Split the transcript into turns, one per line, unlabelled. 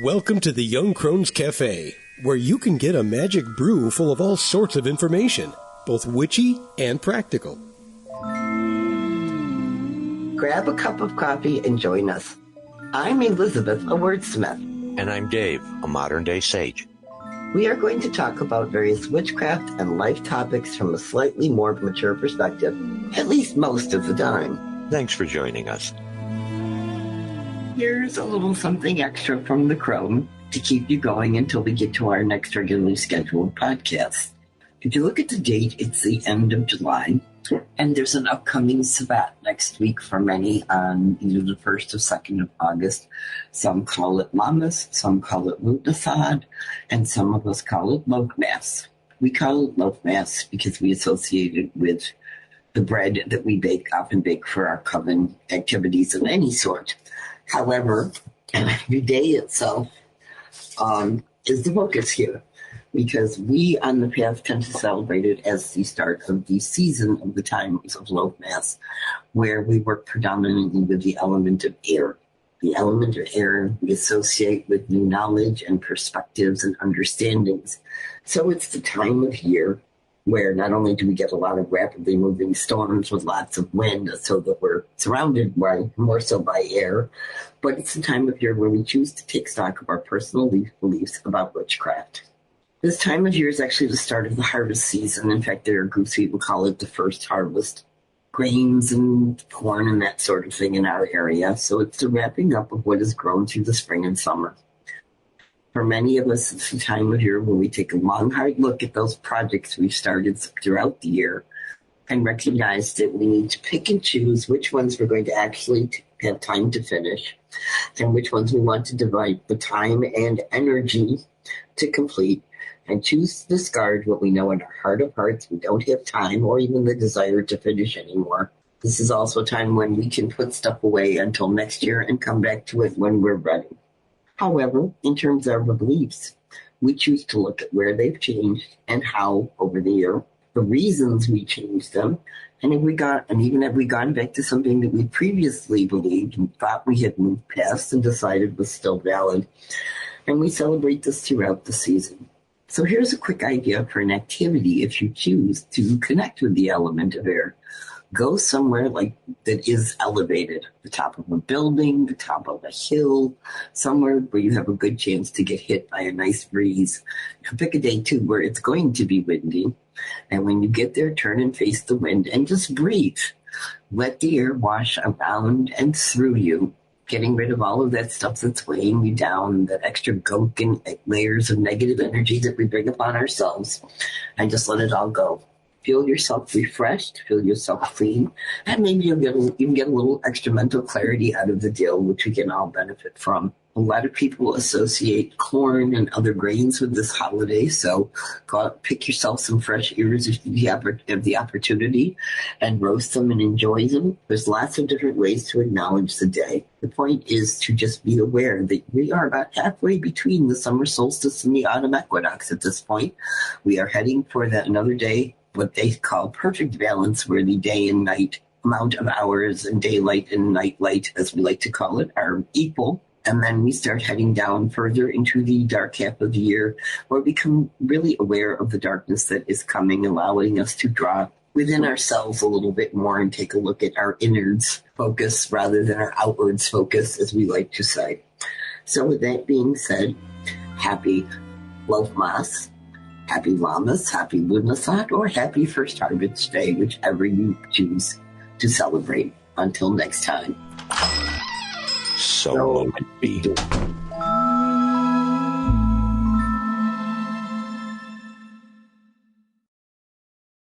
Welcome to the Young Crones Cafe, where you can get a magic brew full of all sorts of information, both witchy and practical.
Grab a cup of coffee and join us. I'm Elizabeth, a wordsmith.
And I'm Dave, a modern-day sage.
We are going to talk about various witchcraft and life topics from a slightly more mature perspective, at least most of the time.
Thanks for joining us.
Here's a little something extra from the Crone to keep you going until we get to our next regularly scheduled podcast. If you look at the date, it's the end of July, and there's an upcoming Sabbat next week for many on either the 1st or 2nd of August. Some call it Lammas, some call it Lughnasadh, and some of us call it Loafmas. We call it Loafmas because we associate it with the bread that we often bake for our coven activities of any sort. However, the day itself is the focus here, because we on the path tend to celebrate it as the start of the season of the times of Loafmas, where we work predominantly with the element of air. The element of air we associate with new knowledge and perspectives and understandings. So it's the time of year where not only do we get a lot of rapidly moving storms with lots of wind, so that we're surrounded by more so by air, but it's the time of year where we choose to take stock of our personal beliefs about witchcraft. This time of year is actually the start of the harvest season. In fact, there are groups who even call it the first harvest. Grains and corn and that sort of thing in our area. So it's the wrapping up of what has grown through the spring and summer. For many of us, it's the time of year when we take a long, hard look at those projects we've started throughout the year and recognize that we need to pick and choose which ones we're going to actually have time to finish and which ones we want to devote the time and energy to complete, and choose to discard what we know in our heart of hearts we don't have time or even the desire to finish anymore. This is also a time when we can put stuff away until next year and come back to it when we're ready. However, in terms of our beliefs, we choose to look at where they've changed and how over the year, the reasons we changed them, and even have we gone back to something that we previously believed and thought we had moved past and decided was still valid. And we celebrate this throughout the season. So here's a quick idea for an activity if you choose to connect with the element of air. Go somewhere that is elevated, the top of a building, the top of a hill, somewhere where you have a good chance to get hit by a nice breeze. Pick a day too where it's going to be windy. And when you get there, turn and face the wind and just breathe. Let the air wash around and through you, getting rid of all of that stuff that's weighing you down, that extra gunk and layers of negative energy that we bring upon ourselves, and just let it all go. Feel yourself refreshed, feel yourself clean, and maybe you can get a little extra mental clarity out of the deal, which we can all benefit from. A lot of people associate corn and other grains with this holiday, so go out, pick yourself some fresh ears if you have the opportunity, and roast them and enjoy them. There's lots of different ways to acknowledge the day. The point is to just be aware that we are about halfway between the summer solstice and the autumn equinox at this point. We are heading for that another day, what they call perfect balance, where the day and night amount of hours and daylight and nightlight, as we like to call it, are equal. And then we start heading down further into the dark half of the year, where we become really aware of the darkness that is coming, allowing us to draw within ourselves a little bit more and take a look at our innards focus rather than our outwards focus, as we like to say. So with that being said, happy Loafmas, happy Lammas, happy Lughnasadh, or happy First Harvest Day, whichever you choose to celebrate. Until next time.
So it be.